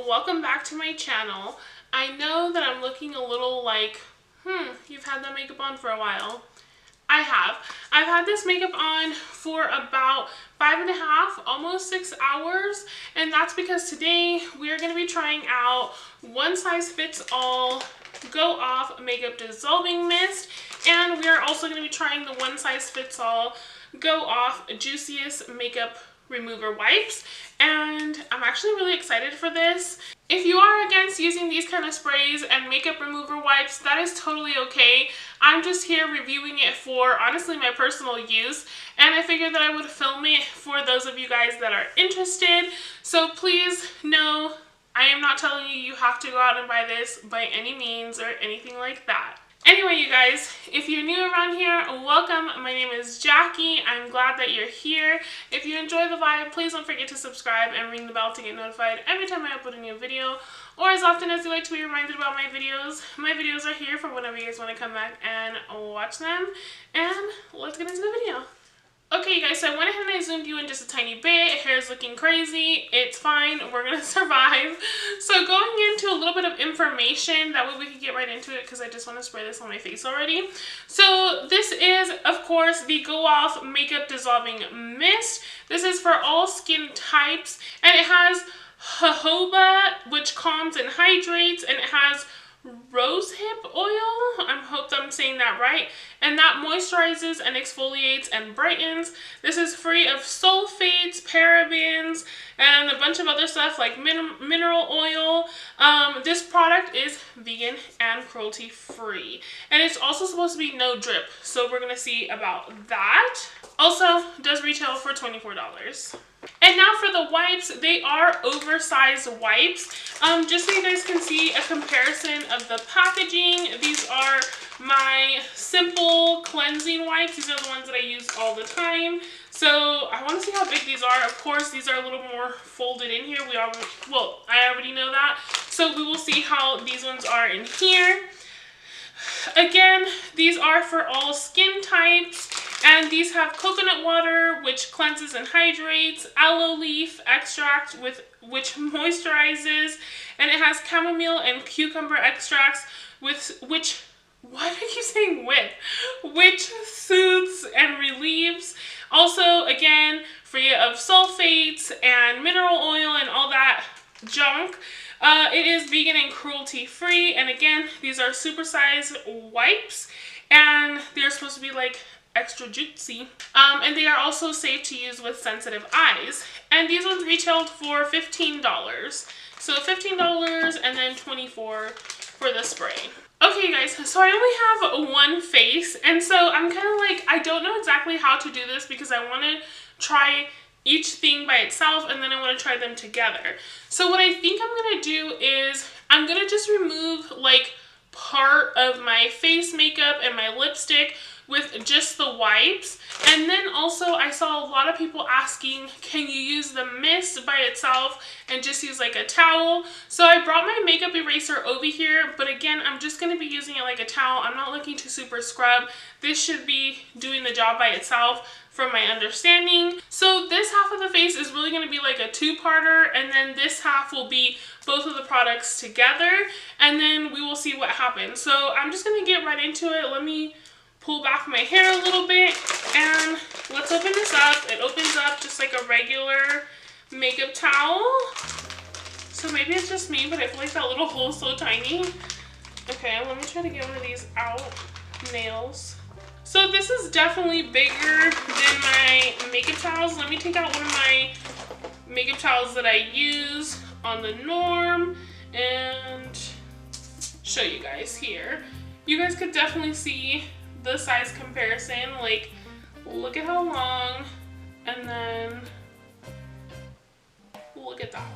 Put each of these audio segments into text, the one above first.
welcome back to my channel. I know that I'm looking a little like, you've had that makeup on for a while. I have. I've had this makeup on for about 5.5, almost 6 hours, and that's because today we are going to be trying out one size fits all Go Off Makeup Dissolving Mist, and we are also going to be trying the one size fits all Go Off Juiciest Makeup Remover Wipes, and I'm actually really excited for this. If you are against using these kind of sprays and makeup remover wipes, that is totally okay. I'm just here reviewing it for, honestly, my personal use, and I figured that I would film it for those of you guys that are interested. So please know, I am not telling you you have to go out and buy this by any means or anything like that. Anyway, you guys, if you're new around here, welcome. My name is Jackie. I'm glad that you're here. If you enjoy the vibe, please don't forget to subscribe and ring the bell to get notified every time I upload a new video, or as often as you like to be reminded about my videos. My videos are here for whenever you guys want to come back and watch them. And let's get into the video. Okay, you guys, so I went ahead and I zoomed you in just a tiny bit. Hair's looking crazy. It's fine. We're going to survive. So going into a little bit of information, that way we can get right into it because I just want to spray this on my face already. So this is, of course, the Go Off Makeup Dissolving Mist. This is for all skin types, and it has jojoba, which calms and hydrates, and it has rosehip oil, I hope I'm saying that right, and that moisturizes and exfoliates and brightens. This is free of sulfates, parabens, and a bunch of other stuff like mineral oil. This product is vegan and cruelty free, and it's also supposed to be no drip, so we're gonna see about that. Also does retail for $24. And now for the wipes, they are oversized wipes. Just so you guys can see a comparison of the packaging, these are my simple cleansing wipes. These are the ones that I use all the time. So I want to see how big these are. Of course, these are a little more folded in here. I already know that. So we will see how these ones are in here. Again, these are for all skin types, and these have coconut water, which cleanses and hydrates, aloe leaf extract, which moisturizes, and it has chamomile and cucumber extracts, which soothes and relieves. Also, again, free of sulfates and mineral oil and all that junk. It is vegan and cruelty free, and again, these are supersized wipes, and they're supposed to be like extra juicy, and they are also safe to use with sensitive eyes. And these ones retailed for $15, so $15 and then $24 for the spray. Okay, guys, so I only have one face, and so I'm kind of like, I don't know exactly how to do this because I want to try each thing by itself, and then I want to try them together. So what I think I'm going to do is I'm going to just remove like part of my face makeup and my lipstick with just the wipes. And then also I saw a lot of people asking, can you use the mist by itself and just use like a towel? So I brought my makeup eraser over here, but again, I'm just going to be using it like a towel. I'm not looking to super scrub. This should be doing the job by itself from my understanding. So this half of the face is really going to be like a two-parter, and then this half will be both of the products together, and then we will see what happens. So I'm just going to get right into it. Let me pull back my hair a little bit, and let's open this up. It opens up just like a regular makeup towel. So maybe it's just me, but I feel like that little hole is so tiny. Okay, let me try to get one of these out. Nails. So this is definitely bigger than my makeup towels. Let me take out one of my makeup towels that I use on the norm and show you guys here. You guys could definitely see the size comparison. Like, look at how long, and then look at that.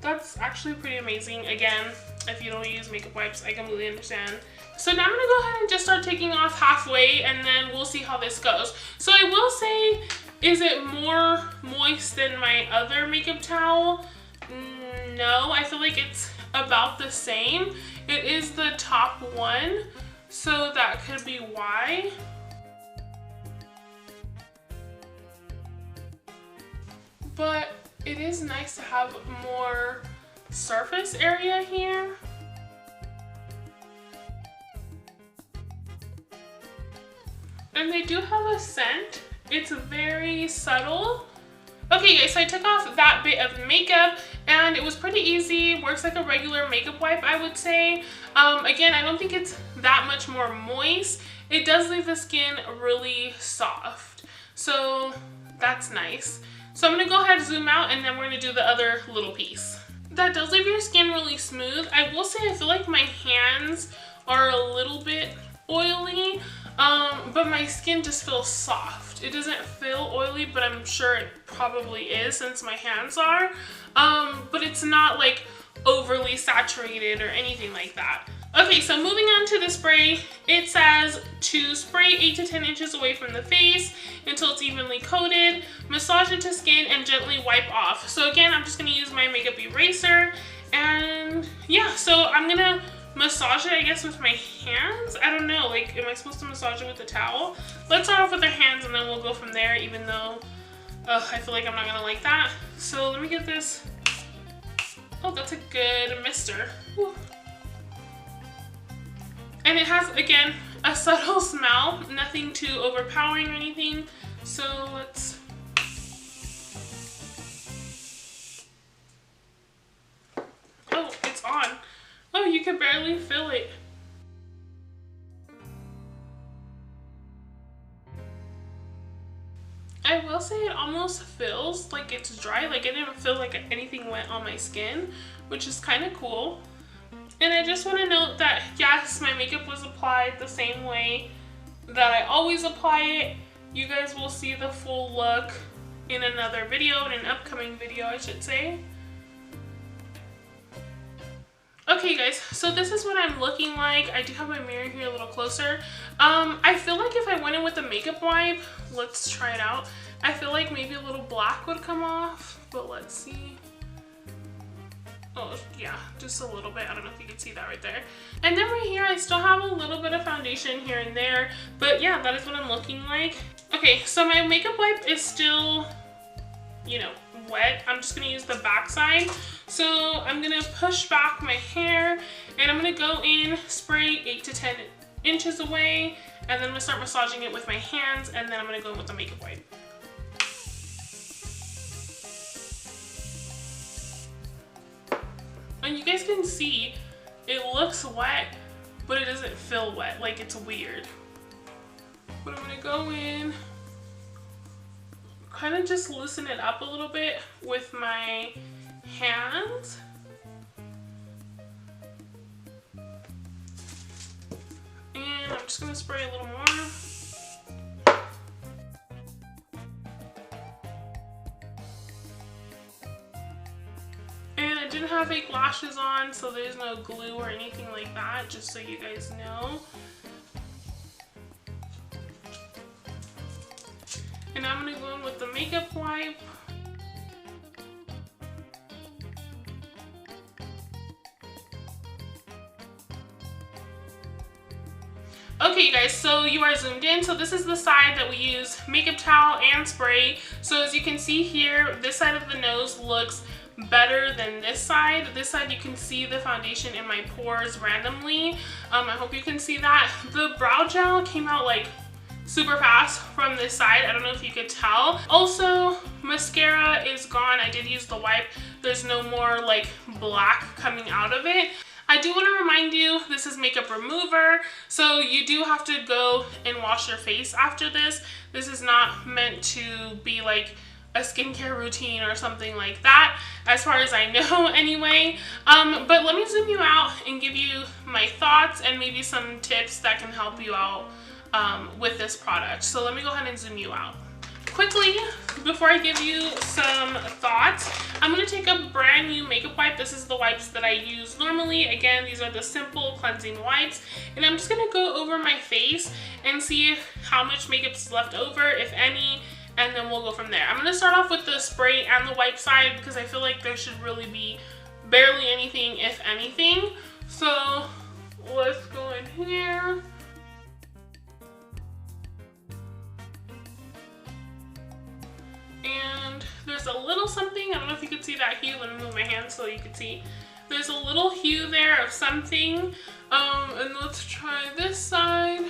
That's actually pretty amazing. Again, if you don't use makeup wipes, I completely understand. So now I'm gonna go ahead and just start taking off halfway, and then we'll see how this goes. So I will say, is it more moist than my other makeup towel? No, I feel like it's about the same. It is the top one, so that could be why. But it is nice to have more surface area here. And they do have a scent. It's very subtle. Okay guys, so I took off that bit of makeup and it was pretty easy. Works like a regular makeup wipe, I would say. Again, I don't think it's that much more moist. It does leave the skin really soft. So that's nice. So I'm gonna go ahead and zoom out and then we're gonna do the other little piece. That does leave your skin really smooth. I will say I feel like my hands are a little bit oily, but my skin just feels soft. It doesn't feel oily, but I'm sure it probably is since my hands are. But it's not like overly saturated or anything like that. Okay, so moving on to the spray, it says to spray 8 to 10 inches away from the face until it's evenly coated, massage it to skin, and gently wipe off. So again, I'm just gonna use my makeup eraser, and yeah, so I'm gonna massage it, I guess, with my hands. I don't know, like, am I supposed to massage it with a towel? Let's start off with our hands and then we'll go from there, even though I feel like I'm not gonna like that. So let me get this. Oh, that's a good mister. Whew. And it has, again, a subtle smell, nothing too overpowering or anything. So let's... Oh, it's on. Oh, you can barely feel it. I will say it almost feels like it's dry. Like, it didn't feel like anything went on my skin, which is kind of cool. And I just want to note that, yes, my makeup was applied the same way that I always apply it. You guys will see the full look in another video, in an upcoming video, I should say. Okay guys, so this is what I'm looking like. I do have my mirror here a little closer. I feel like if I went in with a makeup wipe, let's try it out. I feel like maybe a little black would come off, but let's see. Oh yeah, just a little bit. I don't know if you can see that right there. And then right here, I still have a little bit of foundation here and there, but yeah, that is what I'm looking like. Okay, so my makeup wipe is still, you know, wet. I'm just gonna use the back side. So I'm gonna push back my hair and I'm gonna go in, spray 8 to 10 inches away, and then I'm gonna start massaging it with my hands, and then I'm gonna go in with the makeup wipe. And you guys can see it looks wet, but it doesn't feel wet. Like, it's weird. But I'm gonna go in, kind of just loosen it up a little bit with my hands. And I'm just gonna spray a little more. And I didn't have fake lashes on, so there's no glue or anything like that, just so you guys know. And I'm gonna go in with the makeup wipe. Okay you guys, so you are zoomed in. So this is the side that we use makeup towel and spray. So as you can see here, this side of the nose looks better than this side. This side you can see the foundation in my pores randomly. I hope you can see that. The brow gel came out like super fast from this side. I don't know if you could tell. Also, mascara is gone. I did use the wipe. There's no more like black coming out of it. I do want to remind you, this is makeup remover, so you do have to go and wash your face after this. This is not meant to be like a skincare routine or something like that, as far as I know anyway. But let me zoom you out and give you my thoughts and maybe some tips that can help you out with this product. So let me go ahead and zoom you out. Quickly, before I give you some thoughts, I'm going to take a brand new makeup wipe. This is the wipes that I use normally. Again, these are the simple cleansing wipes. And I'm just going to go over my face and see how much makeup is left over, if any, and then we'll go from there. I'm going to start off with the spray and the wipe side because I feel like there should really be barely anything, if anything. So let's go in here. And and there's a little something, I don't know if you can see that hue, let me move my hand so you can see. There's a little hue there of something, and let's try this side.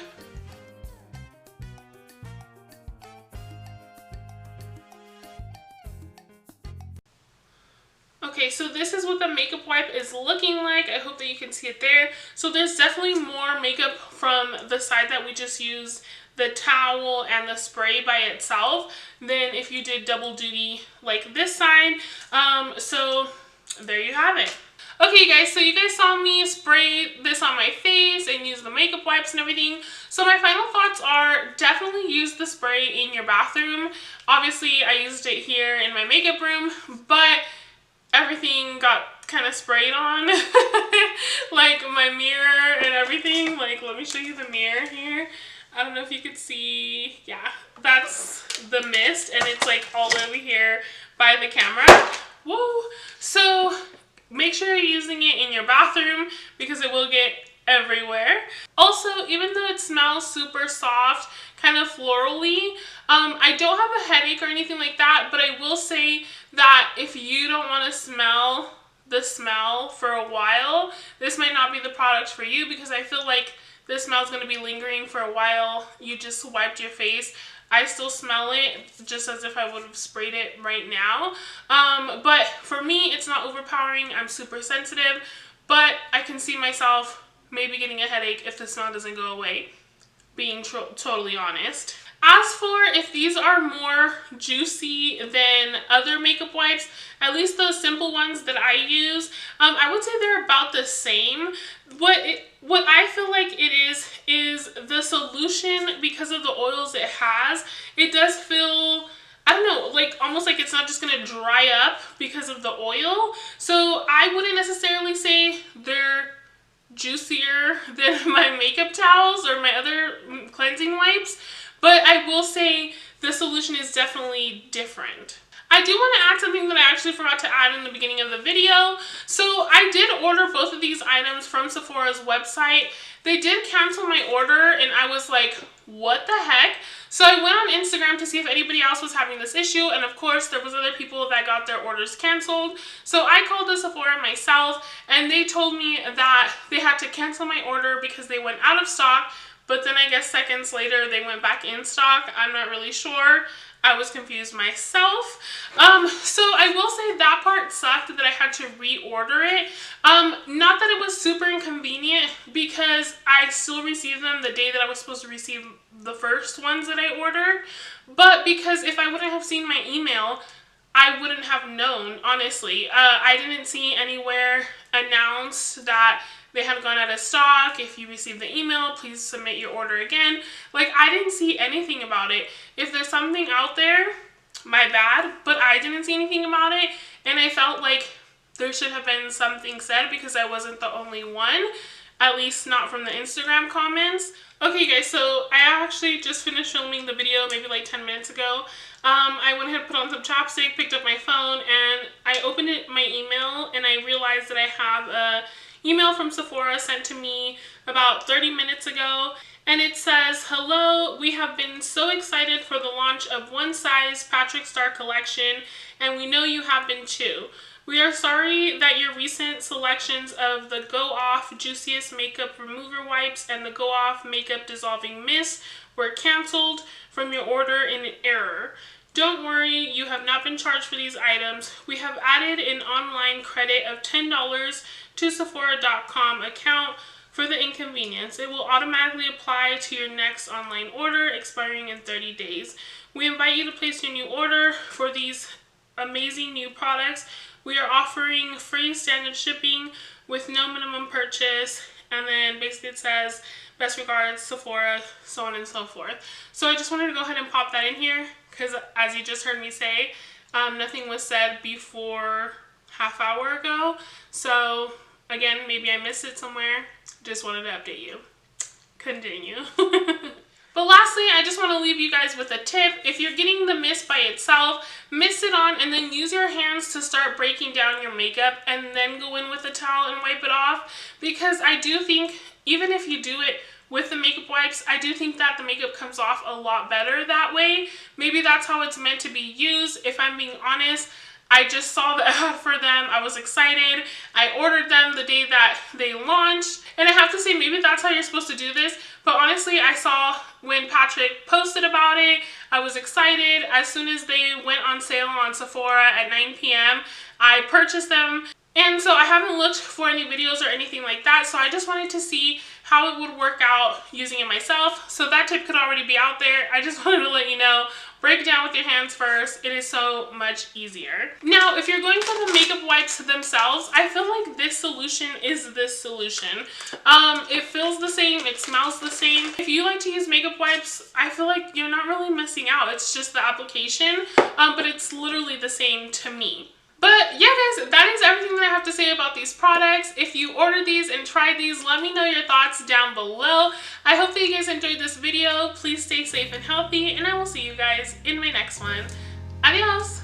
Okay, so this is what the makeup wipe is looking like. I hope that you can see it there. So there's definitely more makeup from the side that we just used, the towel and the spray by itself, than if you did double duty like this side. So there you have it. Okay guys, so you guys saw me spray this on my face and use the makeup wipes and everything. So my final thoughts are definitely use the spray in your bathroom. Obviously I used it here in my makeup room, but everything got kind of sprayed on. Like my mirror and everything. Like, let me show you the mirror here. I don't know if you could see. Yeah, that's the mist, and it's like all over here by the camera. Whoa. So make sure you're using it in your bathroom because it will get everywhere. Also, even though it smells super soft, kind of florally, I don't have a headache or anything like that, but I will say that if you don't want to smell the smell for a while, this might not be the product for you, because I feel like this smell is going to be lingering for a while. You just wiped your face. I still smell it just as if I would have sprayed it right now. But for me, it's not overpowering. I'm super sensitive, but I can see myself maybe getting a headache if the smell doesn't go away, being totally honest. As for if these are more juicy than other makeup wipes, at least those simple ones that I use, I would say they're about the same. What I feel like it is the solution, because of the oils it has. It does feel, I don't know, like almost like it's not just going to dry up because of the oil. So I wouldn't necessarily say they're juicier than my makeup towels or my other cleansing wipes, but I will say the solution is definitely different. I do want to add something that I actually forgot to add in the beginning of the video. So I did order both of these items from Sephora's website. They did cancel my order, and I was like, what the heck? So I went on Instagram to see if anybody else was having this issue, and of course there was other people that got their orders canceled. So I called the Sephora myself, and they told me that they had to cancel my order because they went out of stock, but then I guess seconds later they went back in stock. I'm not really sure. I was confused myself. So I will say that part sucked, that I had to reorder it. Not that it was super inconvenient, because I still received them the day that I was supposed to receive the first ones that I ordered. But because if I wouldn't have seen my email, I wouldn't have known, honestly. I didn't see anywhere announce that they had gone out of stock. If you received the email, please submit your order again. Like, I didn't see anything about it. If there's something out there, my bad, but I didn't see anything about it, and I felt like there should have been something said because I wasn't the only one, at least not from the Instagram comments. Okay guys, so I actually just finished filming the video maybe like 10 minutes ago. I went ahead and put on some chapstick, picked up my phone, and I opened my email, and I realized that I have a email from Sephora sent to me about 30 minutes ago, and it says, "Hello, we have been so excited for the launch of One Size Patrick Starrr collection, and we know you have been too. We are sorry that your recent selections of the Go Off Juiciest Makeup Remover Wipes and the Go Off Makeup Dissolving Mist were canceled from your order in error. Don't worry, you have not been charged for these items. We have added an online credit of $10 to Sephora.com account for the inconvenience. It will automatically apply to your next online order, expiring in 30 days. We invite you to place your new order for these amazing new products. We are offering free standard shipping with no minimum purchase." And then basically it says, "Best regards, Sephora," so on and so forth. So I just wanted to go ahead and pop that in here, because as you just heard me say, nothing was said before half hour ago. So again, maybe I missed it somewhere. Just wanted to update you. Continue. But lastly, I just want to leave you guys with a tip. If you're getting the mist by itself, mist it on and then use your hands to start breaking down your makeup, and then go in with a towel and wipe it off. Because I do think, even if you do it with the makeup wipes. I do think that the makeup comes off a lot better that way. Maybe that's how it's meant to be used. If I'm being honest, I just saw the ad for them. I was excited. I ordered them the day that they launched. And I have to say, maybe that's how you're supposed to do this. But honestly, I saw when Patrick posted about it, I was excited. As soon as they went on sale on Sephora at 9 p.m., I purchased them. And so I haven't looked for any videos or anything like that. So I just wanted to see how it would work out using it myself. So that tip could already be out there. I just wanted to let you know. Break it down with your hands first. It is so much easier. Now, if you're going for the makeup wipes themselves, I feel like this solution is this solution. It feels the same. It smells the same. If you like to use makeup wipes, I feel like you're not really missing out. It's just the application, but it's literally the same to me. But yeah, guys, that is everything that I have to say about these products. If you ordered these and tried these, let me know your thoughts down below. I hope that you guys enjoyed this video. Please stay safe and healthy, and I will see you guys in my next one. Adios!